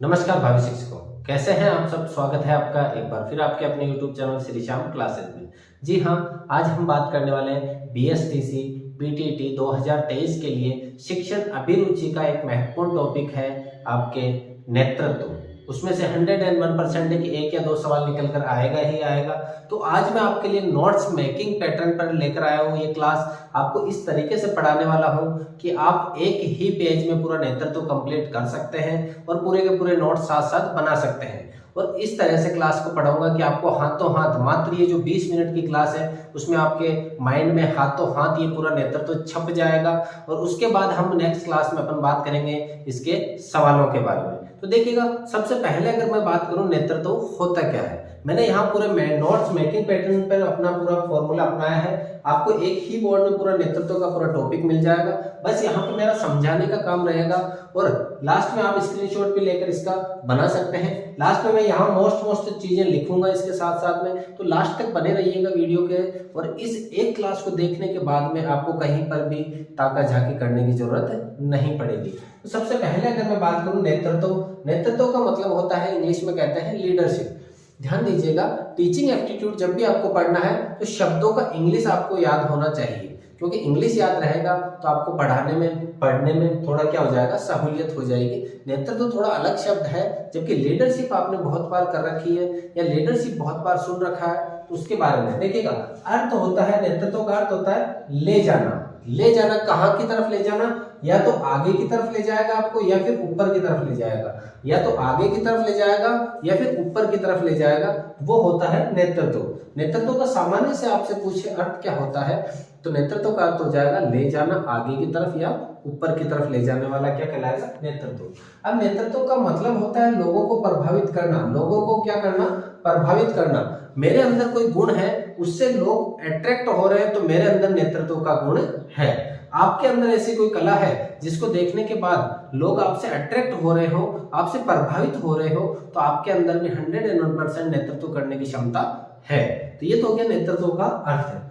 नमस्कार भावी शिक्षकों, कैसे हैं आप सब। स्वागत है आपका एक बार फिर आपके अपने YouTube channel Shri Shyam classes में। जी हाँ, आज हम बात करने वाले हैं BSTC PTT 2023 के लिए शिक्षण अभिरुचि का एक महत्वपूर्ण टॉपिक है आपके नेतृत्व। उसमें से 101% है कि एक या दो सवाल निकल कर आएगा ही आएगा। तो आज मैं आपके लिए नोट्स मेकिंग पैटर्न पर लेकर आया हूँ। ये क्लास आपको इस तरीके से पढ़ाने वाला हूँ कि आप एक ही पेज में पूरा नेतृत्व कंप्लीट कर सकते हैं और पूरे के पूरे नोट्स साथ साथ बना सकते हैं। और इस तरह से क्लास को पढ़ाऊंगा कि आपको हाथों हाथ, मात्र ये जो 20 मिनट की क्लास है उसमें आपके माइंड में हाथों हाथ ये पूरा नेतृत्व छप जाएगा। और उसके बाद हम नेक्स्ट क्लास में अपन बात करेंगे इसके सवालों के बारे में। तो देखिएगा, सबसे पहले अगर मैं बात करूं नेतृत्व होता क्या है, मैंने यहाँ पूरे नोट्स मेकिंग पैटर्न पर अपना पूरा फॉर्मूला अपनाया है। आपको एक ही बोर्ड में पूरा नेतृत्व का पूरा टॉपिक मिल जाएगा। बस यहाँ पे मेरा समझाने का काम रहेगा और लास्ट में आप स्क्रीनशॉट भी लेकर इसका बना सकते हैं। लास्ट में मैं यहाँ मोस्ट चीजें लिखूंगा इसके साथ साथ में, तो लास्ट तक बने रहिएगा वीडियो के। और इस एक क्लास को देखने के बाद में आपको कहीं पर भी ताका झाकी करने की जरूरत नहीं पड़ेगी। तो सबसे पहले अगर मैं बात करूं नेतृत्व का मतलब होता है, इंग्लिश में कहते हैं लीडरशिप। ध्यान दीजिएगा, टीचिंग एप्टीट्यूड जब भी आपको पढ़ना है तो शब्दों का इंग्लिश आपको याद होना चाहिए, क्योंकि इंग्लिश याद रहेगा तो आपको पढ़ने में थोड़ा क्या हो जाएगा, सहूलियत हो जाएगी। नेतृत्व थोड़ा अलग शब्द है, जबकि लीडरशिप आपने बहुत बार कर रखी है या लीडरशिप बहुत बार सुन रखा है, तो उसके बारे में देखिएगा। अर्थ होता है, नेतृत्व का अर्थ होता है ले जाना। ले जाना कहाँ की तरफ ले जाना, या तो आगे की तरफ ले जाएगा आपको या फिर ऊपर की तरफ ले जाएगा, या तो आगे की तरफ ले जाएगा या फिर ऊपर की तरफ ले जाएगा, वो होता है नेतृत्व। नेतृत्व का सामान्य से आपसे पूछे अर्थ क्या होता है, तो नेतृत्व का अर्थ हो जाएगा ले जाना, आगे की तरफ या ऊपर की तरफ ले जाने वाला क्या कहलाएगा, नेतृत्व। अब नेतृत्व का मतलब होता है लोगों को प्रभावित करना। लोगों को क्या करना, प्रभावित करना। मेरे अंदर कोई गुण है, उससे लोग अट्रैक्ट हो रहे हैं, तो मेरे अंदर नेतृत्व का गुण है। आपके अंदर ऐसी कोई कला है जिसको देखने के बाद लोग आपसे अट्रैक्ट हो रहे हो, आपसे प्रभावित हो रहे हो, तो आपके अंदर भी 101% नेतृत्व करने की क्षमता है। तो ये तो हो गया नेतृत्व का अर्थ है।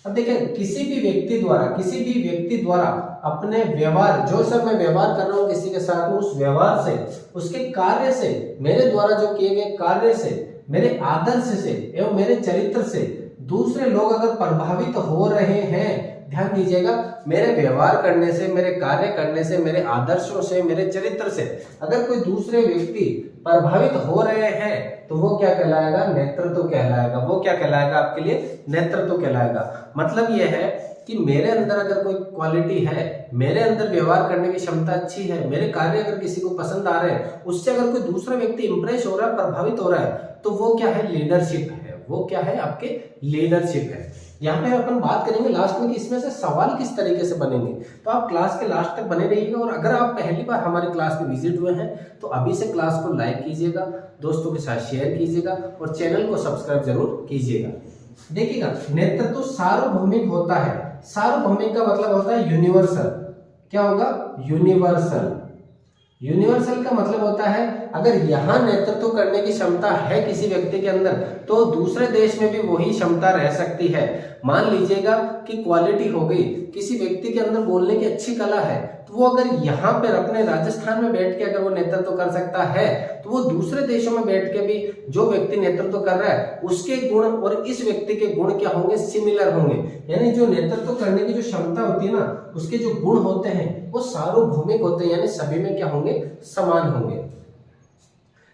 अब देखिए, किसी भी व्यक्ति द्वारा अपने व्यवहार, जो सब मैं व्यवहार कर रहा हूँ किसी के साथ में, उस व्यवहार से, उसके कार्य से, मेरे द्वारा जो किए गए कार्य से, मेरे आदर्श से एवं मेरे चरित्र से दूसरे लोग अगर प्रभावित हो रहे हैं, ध्यान दीजिएगा, मेरे व्यवहार करने से, मेरे कार्य करने से, मेरे आदर्शों से, मेरे चरित्र से अगर कोई दूसरे व्यक्ति प्रभावित हो रहे हैं, तो वो क्या कहलाएगा, नेतृत्व कहलाएगा। वो क्या कहलाएगा आपके लिए, नेतृत्व कहलाएगा। मतलब ये है कि मेरे अंदर अगर कोई क्वालिटी है, मेरे अंदर व्यवहार करने की क्षमता अच्छी है, मेरे कार्य अगर किसी को पसंद आ रहे हैं, उससे अगर कोई दूसरा व्यक्ति इंप्रेस हो रहा है, प्रभावित हो रहा है, तो वो क्या है, लीडरशिप है। वो क्या है, आपके लीडरशिप है। यहाँ पे अपन बात करेंगे लास्ट में कि इसमें से सवाल किस तरीके से बनेंगे, तो आप क्लास के लास्ट तक बने रहिएगा। और अगर आप पहली बार हमारी क्लास में विजिट हुए हैं तो अभी से क्लास को लाइक कीजिएगा, दोस्तों के साथ शेयर कीजिएगा और चैनल को सब्सक्राइब जरूर कीजिएगा। देखिएगा, नेतृत्व सार्वभौमिक होता है। सार्वभौमिक का मतलब होता है यूनिवर्सल। क्या होगा, यूनिवर्सल। यूनिवर्सल का मतलब होता है अगर यहाँ नेतृत्व करने की क्षमता है किसी व्यक्ति के अंदर, तो दूसरे देश में भी वही क्षमता रह सकती है। मान लीजिएगा कि क्वालिटी हो गई, किसी व्यक्ति के अंदर बोलने की अच्छी कला है, तो वो अगर यहाँ पर अपने राजस्थान में बैठ के अगर वो नेतृत्व कर सकता है, तो वो दूसरे देशों में बैठ के भी जो व्यक्ति नेतृत्व कर रहा है उसके गुण और इस व्यक्ति के गुण क्या होंगे, सिमिलर होंगे। यानी जो नेतृत्व करने की जो क्षमता होती है ना, उसके जो गुण होते हैं वो सार्वभौमिक होते हैं, यानी सभी में क्या होंगे, समान होंगे।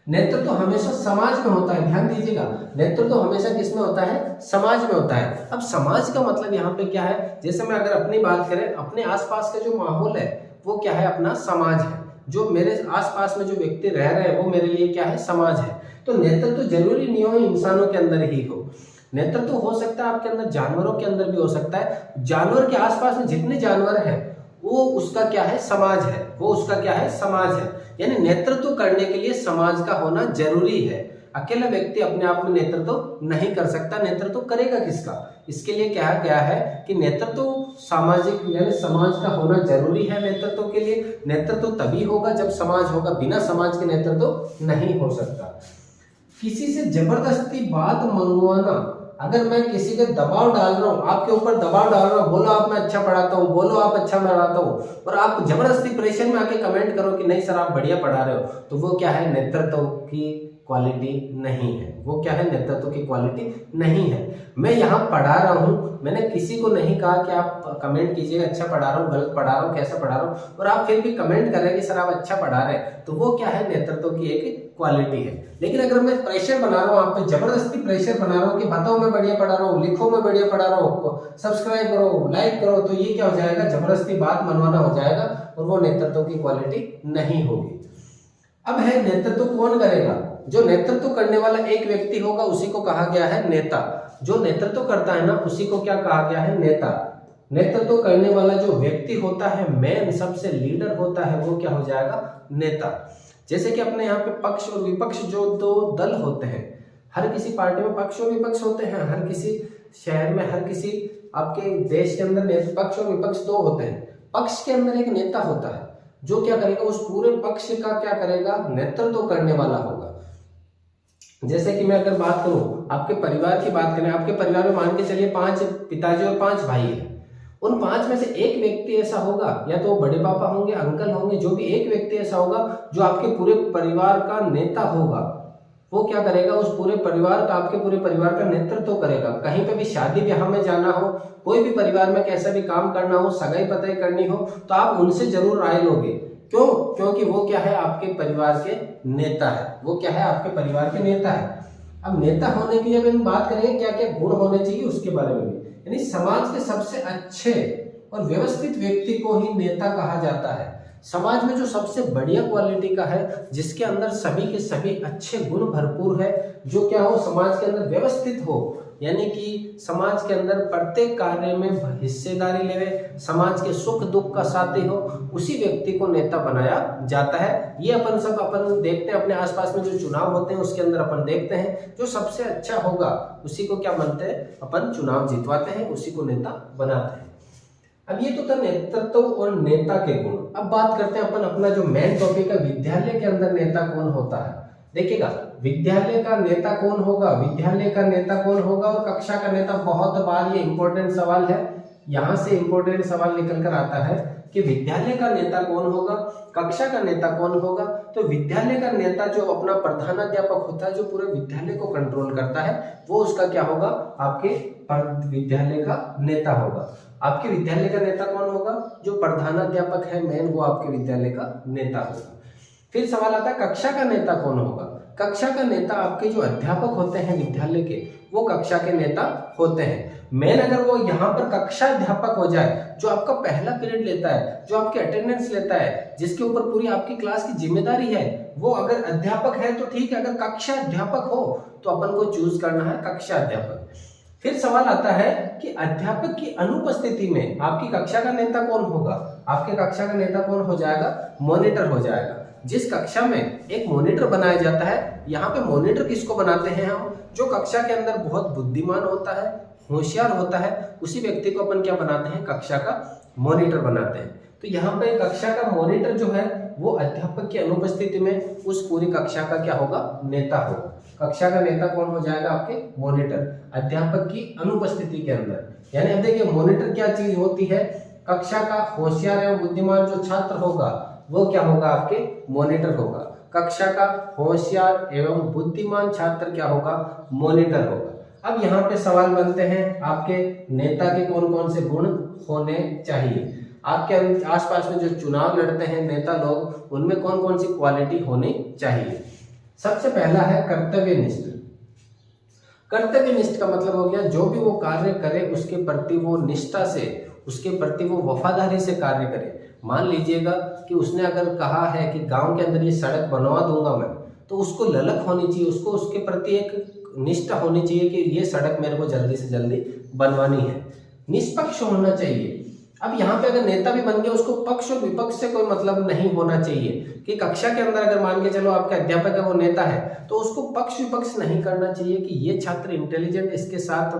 नेतृत्व हमेशा समाज में होता है। ध्यान दीजिएगा, नेतृत्व हमेशा किस में होता है, समाज में होता है। अब समाज का मतलब यहाँ पे क्या है, जैसे मैं अगर अपनी बात करें, अपने आसपास का जो माहौल है वो क्या है, अपना समाज है। जो मेरे आसपास में जो व्यक्ति रह रहे हैं वो मेरे लिए क्या है, समाज है। तो नेतृत्व जरूरी नहीं हो इंसानों के अंदर ही हो, नेतृत्व हो सकता है आपके अंदर, जानवरों के अंदर भी हो सकता है। जानवर के आसपास में जितने जानवर हैं वो उसका क्या है, समाज है। वो उसका क्या है, समाज है। यानी नेतृत्व करने के लिए समाज का होना जरूरी है। अकेला व्यक्ति अपने आप में नेतृत्व नहीं कर सकता। नेतृत्व करेगा किसका, इसके लिए क्या गया है कि नेतृत्व सामाजिक, यानी समाज का होना जरूरी है। नेतृत्व के लिए नेतृत्व तभी होगा जब समाज होगा, बिना समाज के नेतृत्व नहीं हो सकता। किसी से जबरदस्ती बात मंगवाना अगर मैं किसी के दबाव डाल रहा हूँ, आपके ऊपर दबाव डाल रहा हूँ, बोलो आप मैं अच्छा पढ़ाता हूँ, बोलो आप अच्छा पढ़ाता हूँ, और आप जबरदस्ती प्रेशर में आके कमेंट करो कि नहीं सर आप बढ़िया पढ़ा रहे हो, तो वो क्या है, नेतृत्व की क्वालिटी नहीं है। वो क्या है, नेतृत्व की क्वालिटी नहीं है। मैं यहाँ पढ़ा रहा हूँ, मैंने किसी को नहीं कहा कि आप कमेंट कीजिएगा अच्छा पढ़ा रहा हूँ, गलत पढ़ा रहा हूँ, कैसा पढ़ा रहा हूँ, और आप फिर भी कमेंट कर रहे हैं कि सर आप अच्छा पढ़ा रहे हैं, तो वो क्या है, नेतृत्व की एक क्वालिटी है। लेकिन अगर मैं प्रेशर बना रहा हूँ, आप पे जबरदस्ती प्रेशर बना रहा हूँ कि बताओ मैं बढ़िया पढ़ा रहा हूँ, लिखो मैं बढ़िया पढ़ा रहा हूँ, सब्सक्राइब करो, लाइक करो, तो ये क्या हो जाएगा, जबरदस्ती बात मनवाना हो जाएगा, और वो नेतृत्व की क्वालिटी नहीं होगी। अब है नेतृत्व कौन करेगा, जो नेतृत्व करने वाला एक व्यक्ति होगा उसी को कहा गया है नेता। जो नेतृत्व करता है ना उसी को क्या कहा गया है, नेता। नेतृत्व करने वाला जो व्यक्ति होता है, मेन सबसे लीडर होता है, वो क्या हो जाएगा, नेता। जैसे कि अपने यहाँ पे पक्ष और विपक्ष जो दो दल होते हैं, हर किसी पार्टी में पक्ष और विपक्ष होते हैं, हर किसी शहर में, हर किसी आपके देश के अंदर पक्ष और विपक्ष दो होते हैं। पक्ष के अंदर एक नेता होता है जो क्या करेगा, उस पूरे पक्ष का क्या करेगा, नेतृत्व करने वाला होगा। जैसे कि मैं अगर बात करूं, आपके परिवार की बात करें, आपके परिवार में मान के चलिए 5 पिताजी और 5 भाई है। उन 5 में से एक व्यक्ति ऐसा होगा, या तो बड़े पापा होंगे, अंकल होंगे, जो भी एक व्यक्ति ऐसा होगा जो आपके पूरे परिवार का नेता होगा। वो क्या करेगा, उस पूरे परिवार का, आपके पूरे परिवार का नेतृत्व करेगा। कहीं पे भी शादी ब्याह में जाना हो, कोई भी परिवार में कैसा भी काम करना हो, सगाई पताई करनी हो, तो आप उनसे जरूर राय लोगे। क्यों? क्योंकि वो क्या है, आपके परिवार के नेता है। वो क्या है, आपके परिवार के नेता है। अब नेता होने की जब हम बात करेंगे क्या क्या गुण होने चाहिए उसके बारे में भी, यानी समाज के सबसे अच्छे और व्यवस्थित व्यक्ति को ही नेता कहा जाता है। समाज में जो सबसे बढ़िया क्वालिटी का है, जिसके अंदर सभी के सभी अच्छे गुण भरपूर है, जो क्या हो, समाज के अंदर व्यवस्थित हो, यानी कि समाज के अंदर प्रत्येक कार्य में हिस्सेदारी लेवे, समाज के सुख दुख का साथी हो, उसी व्यक्ति को नेता बनाया जाता है। ये अपन देखते हैं अपने आसपास में जो चुनाव होते हैं उसके अंदर अपन देखते हैं, जो सबसे अच्छा होगा उसी को क्या बनते हैं, अपन चुनाव जितवाते हैं, उसी को नेता बनाते हैं। अब ये तो था नेतृत्व और नेता के गुण। अब बात करते हैं अपन अपना जो मेन टॉपिक है, विद्यालय के अंदर नेता कौन होता है। देखिएगा, विद्यालय का नेता कौन होगा, विद्यालय का नेता कौन होगा और कक्षा का नेता, बहुत बार ये इंपॉर्टेंट सवाल है, यहाँ से इंपॉर्टेंट सवाल निकल कर आता है कि विद्यालय का नेता कौन होगा, कक्षा का नेता कौन होगा। तो विद्यालय का नेता जो अपना प्रधानाध्यापक होता है, जो पूरे विद्यालय को कंट्रोल करता है, वो उसका क्या होगा, आपके विद्यालय का नेता होगा। आपके विद्यालय का नेता कौन होगा, जो प्रधानाध्यापक है मेन, वो आपके विद्यालय का नेता होगा। फिर सवाल आता है कक्षा का नेता कौन होगा। कक्षा का नेता आपके जो अध्यापक होते हैं विद्यालय के, वो कक्षा के नेता होते हैं। मेन अगर वो यहाँ पर कक्षा अध्यापक हो जाए, जो आपका पहला पीरियड लेता है, जो आपके अटेंडेंस लेता है, जिसके ऊपर पूरी आपकी क्लास की जिम्मेदारी है, वो अगर अध्यापक है तो ठीक है। अगर कक्षा अध्यापक हो तो अपन को चूज करना है कक्षा अध्यापक। फिर सवाल आता है कि अध्यापक की अनुपस्थिति में आपकी कक्षा का नेता कौन होगा। आपके कक्षा का नेता कौन हो जाएगा, मॉनिटर हो जाएगा। जिस कक्षा में एक मॉनिटर बनाया जाता है, यहाँ पे मॉनिटर किसको बनाते हैं हम, जो कक्षा के अंदर बहुत बुद्धिमान होता है, होशियार होता है, उसी व्यक्ति को अपन क्या बनाते हैं, कक्षा का मॉनिटर बनाते हैं। तो यहाँ पे कक्षा का मॉनिटर जो है वो अध्यापक की अनुपस्थिति में उस पूरी कक्षा का क्या होगा, नेता होगा। कक्षा का नेता कौन हो जाएगा, आपके मॉनिटर, अध्यापक की अनुपस्थिति के अंदर। यानी अब देखिए मॉनिटर क्या चीज होती है, कक्षा का होशियार एवं बुद्धिमान जो छात्र होगा वो क्या होगा, आपके मॉनिटर होगा। कक्षा का होशियार एवं बुद्धिमान छात्र क्या होगा, मॉनिटर होगा। अब यहाँ पे सवाल बनते हैं, आपके नेता के कौन कौन से गुण होने चाहिए। आपके आसपास में जो चुनाव लड़ते हैं नेता लोग, उनमें कौन कौन सी क्वालिटी होनी चाहिए। सबसे पहला है कर्तव्यनिष्ठ। कर्तव्यनिष्ठ का मतलब हो गया, जो भी वो कार्य करे उसके प्रति वो निष्ठा से, उसके प्रति वो वफादारी से कार्य करे। मान लीजिएगा कि उसने अगर कहा है कि गांव के अंदर ये सड़क बनवा दूंगा मैं, तो उसको ललक होनी चाहिए, उसको उसके प्रति एक निष्ठा होनी चाहिए कि ये सड़क मेरे को जल्दी से जल्दी बनवानी है। निष्पक्ष होना चाहिए। अब यहाँ पे अगर नेता भी बन गया, उसको पक्ष और विपक्ष से कोई मतलब नहीं होना चाहिए कि कक्षा के अंदर अगर मान के चलो आपका अध्यापक है वो नेता है, तो उसको पक्ष विपक्ष नहीं करना चाहिए कि ये छात्र इंटेलिजेंट, इसके साथ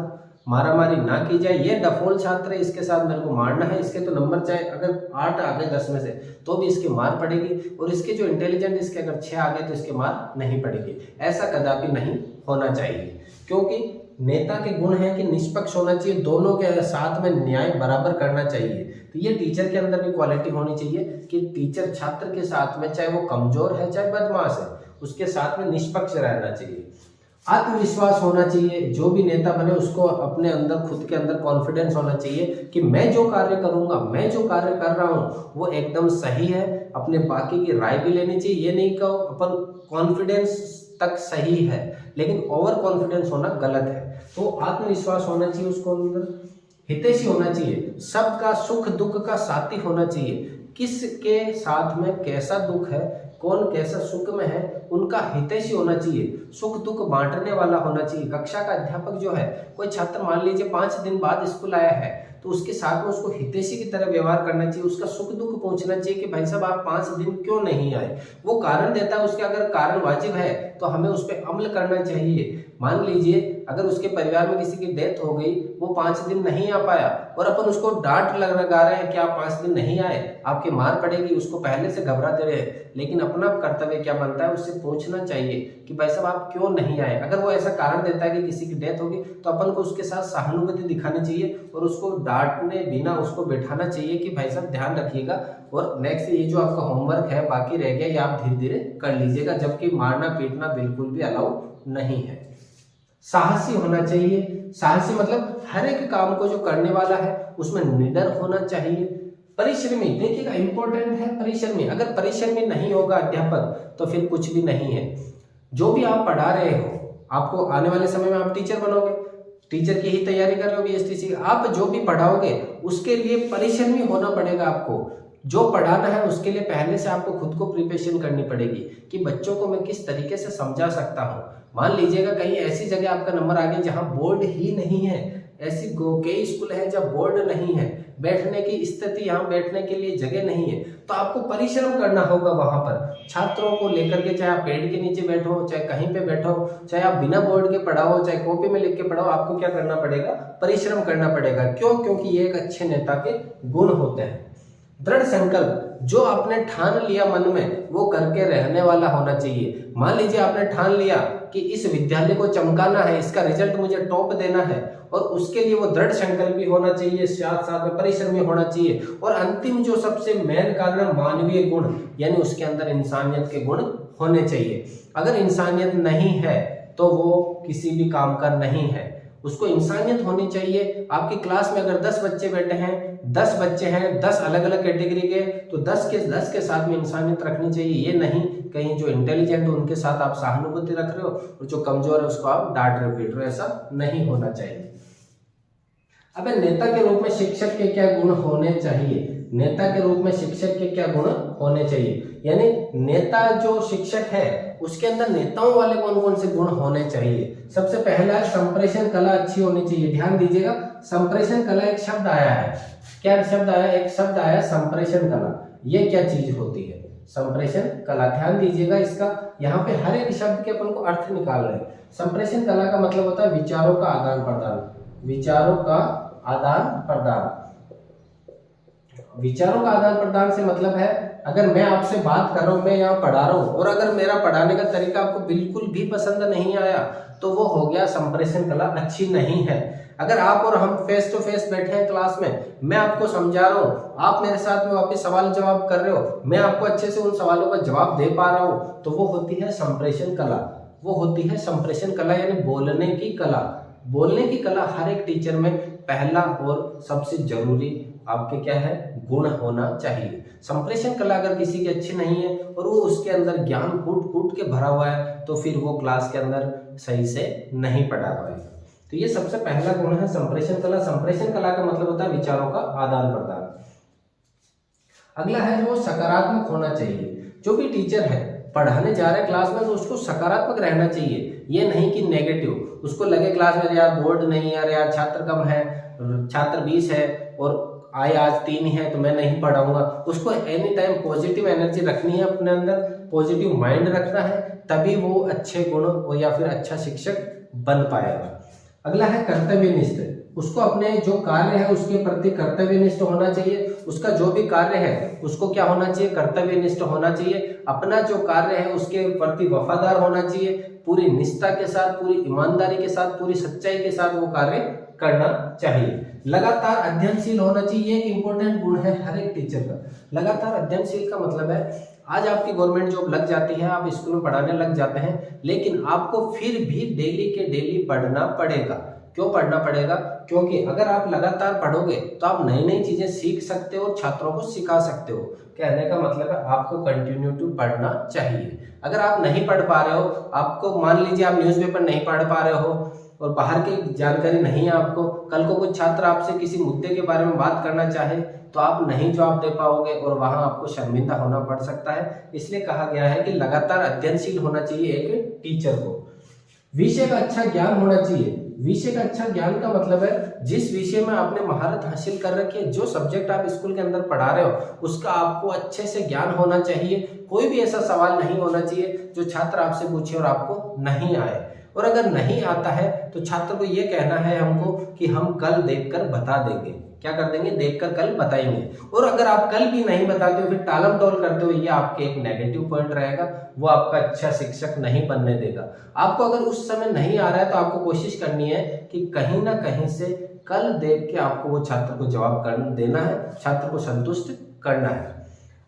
मारामारी ना की जाए, ये डफोल छात्र है, इसके साथ मेरे को मारना है, इसके तो नंबर चाहे अगर 8 आ गए 10 में से तो भी इसकी मार पड़ेगी, और इसके जो इंटेलिजेंट इसके अगर 6 आ गए तो इसके मार नहीं पड़ेगी। ऐसा कदापि नहीं होना चाहिए, क्योंकि नेता के गुण है कि निष्पक्ष होना चाहिए, दोनों के साथ में न्याय बराबर करना चाहिए। तो ये टीचर के अंदर भी क्वालिटी होनी चाहिए कि टीचर छात्र के साथ में, चाहे वो कमजोर है चाहे बदमाश है, उसके साथ में निष्पक्ष रहना चाहिए। आत्मविश्वास होना चाहिए, जो भी नेता बने उसको अपने अंदर, खुद के अंदर कॉन्फिडेंस होना चाहिए कि मैं जो कार्य करूंगा, मैं जो कार्य कर रहा हूँ वो एकदम सही है। अपने बाकी की राय भी लेनी चाहिए, ये नहीं कहो अपन कॉन्फिडेंस तक सही है लेकिन ओवर कॉन्फिडेंस होना गलत है। तो आत्मविश्वास होना चाहिए उसको अंदर। हितैषी होना चाहिए, सबका सुख दुख का साथी होना चाहिए, किसके साथ में कैसा दुख है, कौन कैसा सुख में है, उनका हितैषी होना चाहिए, सुख दुख बांटने वाला होना चाहिए। कक्षा का अध्यापक जो है, कोई छात्र मान लीजिए 5 दिन बाद स्कूल आया है तो उसके साथ में उसको हितैषी की तरह व्यवहार करना चाहिए, उसका सुख दुख पूछना चाहिए कि भाई साहब आप 5 दिन क्यों नहीं आए। वो कारण देता है, उसके अगर कारण वाजिब है तो हमें उस पर अमल करना चाहिए। मान लीजिए अगर उसके परिवार में किसी की डेथ हो गई, वो 5 दिन नहीं आ पाया और अपन उसको डांट लगा रहे हैं कि आप 5 दिन नहीं आए, आपकी मार पड़ेगी, उसको पहले से घबरा दे रहे हैं, लेकिन अपना कर्तव्य क्या बनता है, उससे पूछना चाहिए कि भाई साहब आप क्यों नहीं आए। अगर वो ऐसा कारण देता है कि किसी की डेथ होगी तो अपन को उसके साथ सहानुभूति दिखानी चाहिए और उसको डांटने बिना उसको बैठाना चाहिए कि भाई साहब ध्यान रखिएगा और नेक्स्ट ये जो आपका होमवर्क है बाकी रह गया ये आप धीरे धीरे कर लीजिएगा, जबकि मारना पीटना बिल्कुल भी अलाउ नहीं है। साहसी होना चाहिए, साहसी मतलब हर एक काम को जो करने वाला है उसमें निडर होना चाहिए। परिश्रमी, देखिएगा इंपॉर्टेंट है परिश्रमी, अगर परिश्रमी नहीं होगा अध्यापक तो फिर कुछ भी नहीं है। जो भी आप पढ़ा रहे हो, आपको आने वाले समय में आप टीचर बनोगे, टीचर की ही तैयारी कर रहे हो बीएसटीसी, आप जो भी पढ़ाओगे उसके लिए परिश्रमी होना पड़ेगा। आपको जो पढ़ाना है उसके लिए पहले से आपको खुद को प्रिपरेशन करनी पड़ेगी कि बच्चों को मैं किस तरीके से समझा सकता हूँ। मान लीजिएगा कहीं ऐसी जगह आपका नंबर आ गया जहाँ बोर्ड ही नहीं है, ऐसी कई स्कूल है जहाँ बोर्ड नहीं है, बैठने की स्थिति, यहाँ बैठने के लिए जगह नहीं है, तो आपको परिश्रम करना होगा वहां पर छात्रों को लेकर के। चाहे आप पेड़ के नीचे बैठो, चाहे कहीं पे बैठो, चाहे आप बिना बोर्ड के पढ़ाओ, चाहे कॉपी में लिख के पढ़ाओ, आपको क्या करना पड़ेगा, परिश्रम करना पड़ेगा। क्यों? क्योंकि ये एक अच्छे नेता के गुण होते हैं। दृढ़ संकल्प, जो आपने ठान लिया मन में वो करके रहने वाला होना चाहिए। मान लीजिए आपने ठान लिया कि इस विद्यालय को चमकाना है, इसका रिजल्ट मुझे टॉप देना है, और उसके लिए वो दृढ़ संकल्प भी होना चाहिए, साथ साथ में परिश्रम भी होना चाहिए। और अंतिम जो सबसे मेन कारण है मानवीय गुण, यानी उसके अंदर इंसानियत के गुण होने चाहिए। अगर इंसानियत नहीं है तो वो किसी भी काम का नहीं है, उसको इंसानियत होनी चाहिए। आपकी क्लास में अगर 10 बच्चे बैठे हैं, 10 बच्चे हैं 10 अलग अलग कैटेगरी के, तो 10 के साथ में इंसानियत रखनी चाहिए। ये नहीं कहीं जो इंटेलिजेंट हो उनके साथ आप सहानुभूति रख रहे हो और जो कमजोर है उसको आप डांट रहे हो, पीट रहे हो, ऐसा नहीं होना चाहिए। अब नेता के रूप में शिक्षक के क्या गुण होने चाहिए, नेता के रूप में शिक्षक के क्या गुण होने चाहिए, यानी नेता जो शिक्षक है उसके अंदर नेताओं वाले कौन कौन से गुण होने चाहिए। सबसे पहला है संप्रेषण कला अच्छी होनी चाहिए। ध्यान दीजिएगा, संप्रेषण कला एक शब्द आया है, क्या शब्द आया, एक शब्द आया संप्रेषण कला। ये क्या चीज होती है संप्रेषण कला, ध्यान दीजिएगा इसका, यहाँ पे हर एक शब्द के अपन को अर्थ निकाल रहे हैं। संप्रेषण कला का मतलब होता है विचारों का आदान प्रदान, विचारों का आदान प्रदान। विचारों का आदान प्रदान से मतलब है अगर मैं आपसे बात कर रहा हूं, मैं यहाँ पढ़ा रहा हूं और अगर मेरा पढ़ाने का तरीका आपको बिल्कुल भी पसंद नहीं आया तो वो हो गया संप्रेषण कला अच्छी नहीं है। अगर आप और हम फेस टू फेस बैठे हैं क्लास में, मैं आपको समझा रहा हूँ, आप मेरे साथ में वापस सवाल जवाब कर रहे हो, मैं आपको अच्छे से उन सवालों का जवाब दे पा रहा हूँ, तो वो होती है संप्रेषण कला। वो होती है संप्रेषण कला, यानी बोलने की कला। बोलने की कला हर एक टीचर में पहला और सबसे जरूरी आपके क्या है, गुण होना चाहिए। संप्रेषण कला अगर किसी की अच्छी नहीं है और वो उसके अंदर ज्ञान कूट कूट के भरा हुआ है तो फिर वो क्लास के अंदर सही से नहीं पढ़ा पाएगा। तो ये सबसे पहला गुण है संप्रेषण कला। संप्रेषण कला का मतलब होता है विचारों का आदान प्रदान। अगला है जो सकारात्मक होना चाहिए। जो भी टीचर है पढ़ाने जा रहे हैं क्लास में तो उसको सकारात्मक रहना चाहिए, ये नहीं कि नेगेटिव। उसको लगे क्लास में यार बोर्ड नहीं है, यार छात्र कम है, छात्र 20 है और आए आज 3 ही है तो मैं नहीं पढ़ाऊंगा। उसको एनी टाइम पॉजिटिव एनर्जी रखनी है, अपने अंदर पॉजिटिव माइंड रखना है, तभी वो अच्छे गुण या फिर अच्छा शिक्षक बन पाएगा। अगला है कर्तव्यनिष्ठ। उसको अपने जो कार्य है उसके प्रति कर्तव्यनिष्ठ होना चाहिए उसका जो भी कार्य है उसको क्या होना चाहिए, कर्तव्यनिष्ठ होना चाहिए, अपना जो कार्य है उसके प्रति वफादार होना चाहिए, पूरी निष्ठा के साथ, पूरी ईमानदारी के साथ, पूरी सच्चाई के साथ वो कार्य करना चाहिए। लगातार अध्ययनशील होना चाहिए, एक इंपॉर्टेंट गुण है हर एक टीचर का। लगातार अध्ययनशील का मतलब है आज आपकी गवर्नमेंट जॉब लग जाती है, आप स्कूल में पढ़ाने लग जाते हैं, लेकिन आपको फिर भी डेली के डेली पढ़ना पड़ेगा। क्यों पढ़ना पड़ेगा? क्योंकि अगर आप लगातार पढ़ोगे तो आप नई नई चीजें सीख सकते हो और छात्रों को सिखा सकते हो। कहने का मतलब है आपको कंटिन्यू टू पढ़ना चाहिए। अगर आप नहीं पढ़ पा रहे हो, आपको मान लीजिए आप न्यूज़पेपर नहीं पढ़ पा रहे हो और बाहर की जानकारी नहीं है आपको, कल को कुछ छात्र आपसे किसी मुद्दे के बारे में बात करना चाहे तो आप नहीं जवाब दे पाओगे और वहां आपको शर्मिंदा होना पड़ सकता है। इसलिए कहा गया है कि लगातार अध्ययनशील होना चाहिए एक टीचर को। विषय का अच्छा ज्ञान होना चाहिए। विषय का अच्छा ज्ञान का मतलब है जिस विषय में आपने महारत हासिल कर रखी है, जो सब्जेक्ट आप स्कूल के अंदर पढ़ा रहे हो उसका आपको अच्छे से ज्ञान होना चाहिए। कोई भी ऐसा सवाल नहीं होना चाहिए जो छात्र आपसे पूछे और आपको नहीं आए, और अगर नहीं आता है तो छात्र को ये कहना है हमको कि हम कल देखकर बता देंगे। क्या कर देंगे? देखकर कल बताएंगे। और अगर आप कल भी नहीं बताते हो, फिर टालम टोल करते हो, ये आपके एक नेगेटिव पॉइंट रहेगा, वो आपका अच्छा शिक्षक नहीं बनने देगा। आपको अगर उस समय नहीं आ रहा है तो आपको कोशिश करनी है कि कहीं ना कहीं से कल देख के आपको वो छात्र को जवाब देना है, छात्र को संतुष्ट करना है।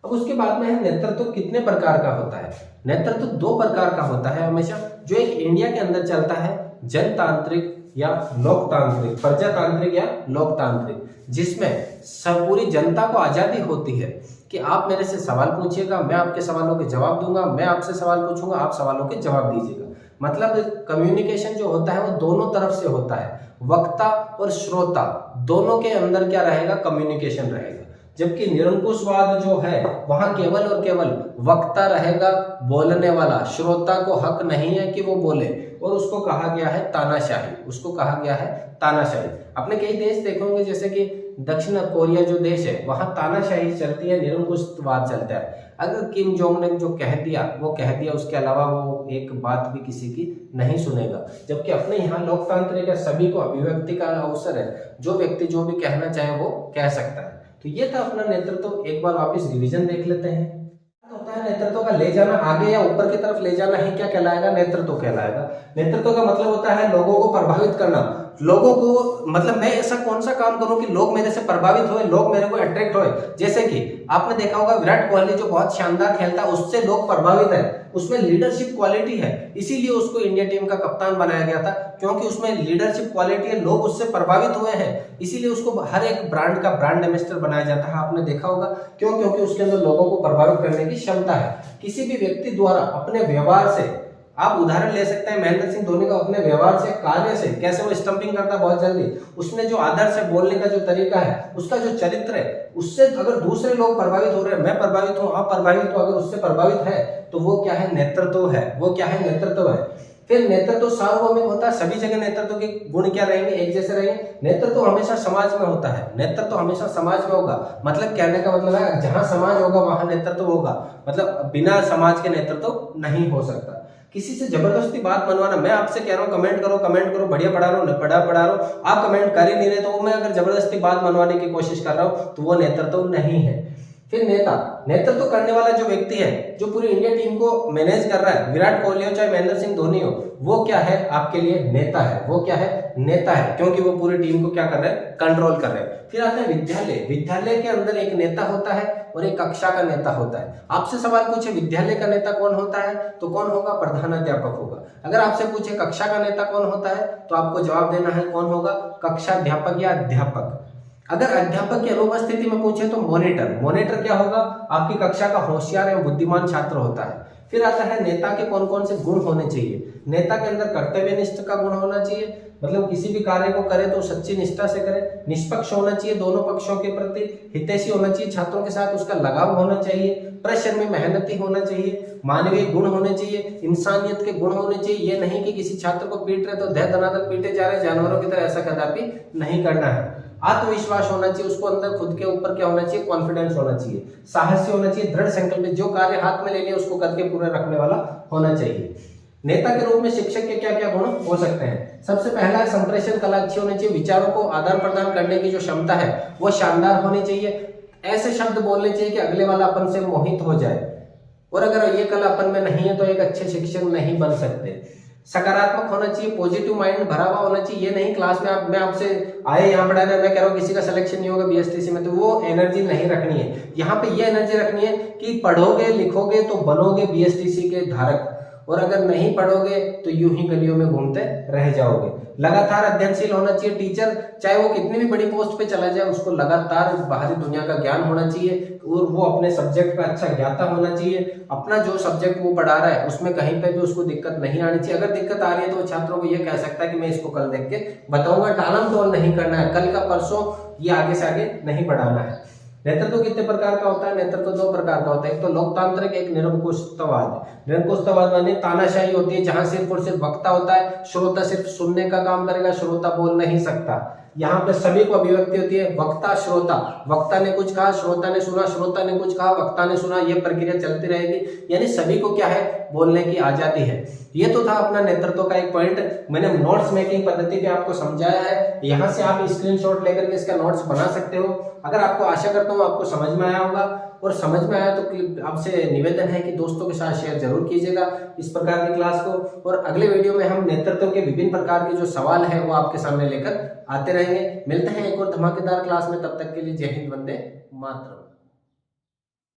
अब उसके बाद में है नेतृत्व कितने प्रकार का होता है। नेतृत्व दो प्रकार का होता है हमेशा। जो एक इंडिया के अंदर चलता है जनतांत्रिक या लोकतांत्रिक, प्रजातांत्रिक या लोकतांत्रिक, जिसमें सब पूरी जनता को आजादी होती है कि आप मेरे से सवाल पूछिएगा, मैं आपके सवालों के जवाब दूंगा, मैं आपसे सवाल पूछूंगा, आप सवालों के जवाब दीजिएगा। मतलब कम्युनिकेशन जो होता है वो दोनों तरफ से होता है, वक्ता और श्रोता दोनों के अंदर क्या रहेगा? कम्युनिकेशन रहेगा। जबकि निरंकुशवाद जो है वहां केवल और केवल वक्ता रहेगा, बोलने वाला, श्रोता को हक नहीं है कि वो बोले, और उसको कहा गया है तानाशाही। उसको कहा गया है तानाशाही। आपने कई देश देखे होंगे जैसे कि दक्षिण कोरिया जो देश है वहां तानाशाही चलती है, निरंकुशवाद चलता है। अगर किम जोंग ने जो कह दिया वो कह दिया, उसके अलावा वो एक बात भी किसी की नहीं सुनेगा। जबकि अपने यहाँ लोकतांत्रिक है, सभी को अभिव्यक्ति का अवसर है, जो व्यक्ति जो भी कहना चाहे वो कह सकता है। तो ये था अपना नेतृत्व। एक बार वापस रिवीजन देख लेते हैं। होता है नेतृत्व का ले जाना आगे या ऊपर की तरफ ले जाना ही क्या कहलाएगा? नेतृत्व कहलाएगा। नेतृत्व का मतलब होता है लोगों को प्रभावित करना। लोगों को मतलब मैं ऐसा कौन सा काम करूं कि लोग मेरे से प्रभावित होए, लोग मेरे को अट्रैक्ट होए। जैसे कि आपने देखा होगा विराट कोहली जो बहुत शानदार खेलता है, उससे लोग प्रभावित है, उसमें लीडरशिप क्वालिटी है, इसीलिए उसको इंडिया टीम का कप्तान बनाया गया था, क्योंकि उसमें लीडरशिप क्वालिटी है, लोग उससे प्रभावित हुए हैं, इसीलिए उसको हर एक ब्रांड का ब्रांड एम्बेसडर बनाया जाता है। आपने देखा होगा क्यों? क्योंकि उसके अंदर लोगों को प्रभावित करने की क्षमता है। किसी भी व्यक्ति द्वारा अपने व्यवहार से, आप उदाहरण ले सकते हैं महेंद्र सिंह धोनी का, अपने व्यवहार से, कार्य से, कैसे वो स्टंपिंग करता है बहुत जल्दी, उसने जो आदर्श है, बोलने का जो तरीका है, उसका जो चरित्र है, उससे अगर दूसरे लोग प्रभावित हो रहे हैं, मैं प्रभावित हूं, आप प्रभावित हो, अगर उससे प्रभावित है तो वो क्या है? नेतृत्व है। वो क्या है? नेतृत्व है। फिर नेतृत्व सार्वभौमिक होता है। सभी जगह नेतृत्व के गुण क्या रहेंगे? एक जैसे रहेंगे। नेतृत्व हमेशा समाज में होता है। नेतृत्व हमेशा समाज में होगा। मतलब कहने का मतलब है जहां समाज होगा वहां नेतृत्व होगा। मतलब बिना समाज के नेतृत्व नहीं हो सकता। किसी से जबरदस्ती बात मनवाना, मैं आपसे कह रहा हूँ कमेंट करो, बढ़िया पढ़ा रहा हूँ, पढ़ा रहा हूँ, आप कमेंट कर ही नहीं रहे, तो वो मैं अगर जबरदस्ती बात मनवाने की कोशिश कर रहा हूँ तो वो नेतृत्व नहीं है। फिर नेता, नेतृत्व करने वाला जो व्यक्ति है, जो पूरी इंडिया टीम को मैनेज कर रहा है, विराट कोहली हो चाहे महेंद्र सिंह धोनी हो, वो क्या है? आपके लिए नेता है। वो क्या है? नेता है, क्योंकि वो पूरी टीम को क्या कर रहे हैं? कंट्रोल कर रहे हैं। फिर आता है विद्यालय। विद्यालय के अंदर एक नेता होता है और एक कक्षा का नेता होता है। आपसे सवाल पूछे विद्यालय का नेता कौन होता है, तो कौन होगा? प्रधानाध्यापक होगा। अगर आपसे पूछे कक्षा का नेता कौन होता है, तो आपको जवाब देना है कौन होगा? कक्षाध्यापक या अध्यापक। अगर अध्यापक की अनुपस्थिति में पूछे तो मॉनिटर। मॉनिटर क्या होगा? आपकी कक्षा का होशियार एवं बुद्धिमान छात्र होता है। फिर आता है नेता के कौन कौन से गुण होने चाहिए। नेता के अंदर कर्तव्यनिष्ठ का गुण होना चाहिए, मतलब किसी भी कार्य को करे तो सच्ची निष्ठा से करे। निष्पक्ष होना चाहिए दोनों पक्षों के प्रति। हितैषी होना चाहिए, छात्रों के साथ उसका लगाव होना चाहिए। परिश्रमी मेहनती होना चाहिए। मानवीय गुण होने चाहिए, इंसानियत के गुण होने चाहिए। ये नहीं कि किसी छात्र को पीट रहे तो दह दनादन पीटे जा रहे जानवरों की तरह, ऐसा कदापि नहीं करना है। आत्मविश्वास होना चाहिए, उसको अंदर खुद के ऊपर क्या होना चाहिए? कॉन्फिडेंस होना चाहिए। साहसी होना चाहिए, दृढ़ संकल्प, जो कार्य हाथ में ले लिया उसको करके पूरा रखने वाला होना चाहिए। नेता के रूप में शिक्षक के क्या क्या गुण हो सकते हैं? सबसे पहला है संप्रेषण कला अच्छी होनी चाहिए। विचारों को आदान प्रदान करने की जो क्षमता है वो शानदार होनी चाहिए। ऐसे शब्द बोलने चाहिए कि अगले वाला अपन से मोहित हो जाए। और अगर ये कला अपन में नहीं है तो एक अच्छे शिक्षक नहीं बन सकते। सकारात्मक होना चाहिए, पॉजिटिव माइंड भरा हुआ होना चाहिए। ये नहीं क्लास में मैं आपसे आए यहाँ पढ़ाने, मैं कह रहा हूँ किसी का सिलेक्शन नहीं होगा बीएसटीसी में, तो वो एनर्जी नहीं रखनी है। यहाँ पे ये एनर्जी रखनी है कि पढ़ोगे लिखोगे तो बनोगे बीएसटीसी के धारक, और अगर नहीं पढ़ोगे तो यूं ही गलियों में घूमते रह जाओगे। लगातार अध्ययनशील होना चाहिए। टीचर चाहे वो कितनी भी बड़ी पोस्ट पे चला जाए, उसको लगातार बाहरी दुनिया का ज्ञान होना चाहिए और वो अपने सब्जेक्ट का अच्छा ज्ञाता होना चाहिए। अपना जो सब्जेक्ट वो पढ़ा रहा है उसमें कहीं पे भी उसको दिक्कत नहीं आनी चाहिए। अगर दिक्कत आ रही है तो वो छात्रों को ये कह सकता है कि मैं इसको कल देख के बताऊंगा। टालम टोल नहीं करना है, कल का परसों ये आगे से आगे नहीं बढ़ाना है। नेतृत्व कितने प्रकार का होता है? नेतृत्व दो प्रकार का होता है, एक तो लोकतांत्रिक, एक निरंकुशतावाद। निरंकुशतावाद माने तानाशाही होती है, जहां सिर्फ और सिर्फ वक्ता होता है, श्रोता सिर्फ सुनने का काम करेगा, श्रोता बोल नहीं सकता। यहाँ पे सभी को अभिव्यक्ति होती है, वक्ता श्रोता, वक्ता ने कुछ कहा, श्रोता ने सुना, श्रोता ने कुछ कहा, वक्ता ने सुना, ये प्रक्रिया चलती रहेगी। यानी सभी को क्या है, बोलने की आजादी है। ये तो था अपना नेतृत्व का एक पॉइंट। मैंने नोट्स मेकिंग पद्धति पे आपको समझाया है, यहाँ से आप स्क्रीनशॉट लेकर के इसका नोट्स बना सकते हो। अगर आपको, आशा करता हूँ आपको समझ में आया होगा, और समझ में आया तो आपसे निवेदन है कि दोस्तों के साथ शेयर जरूर कीजिएगा इस प्रकार की क्लास को। और अगले वीडियो में हम नेतृत्व के विभिन्न प्रकार के जो सवाल है वो आपके सामने लेकर आते रहेंगे। मिलते हैं एक और धमाकेदार क्लास में, तब तक के लिए जय हिंद, वंदे मातरम।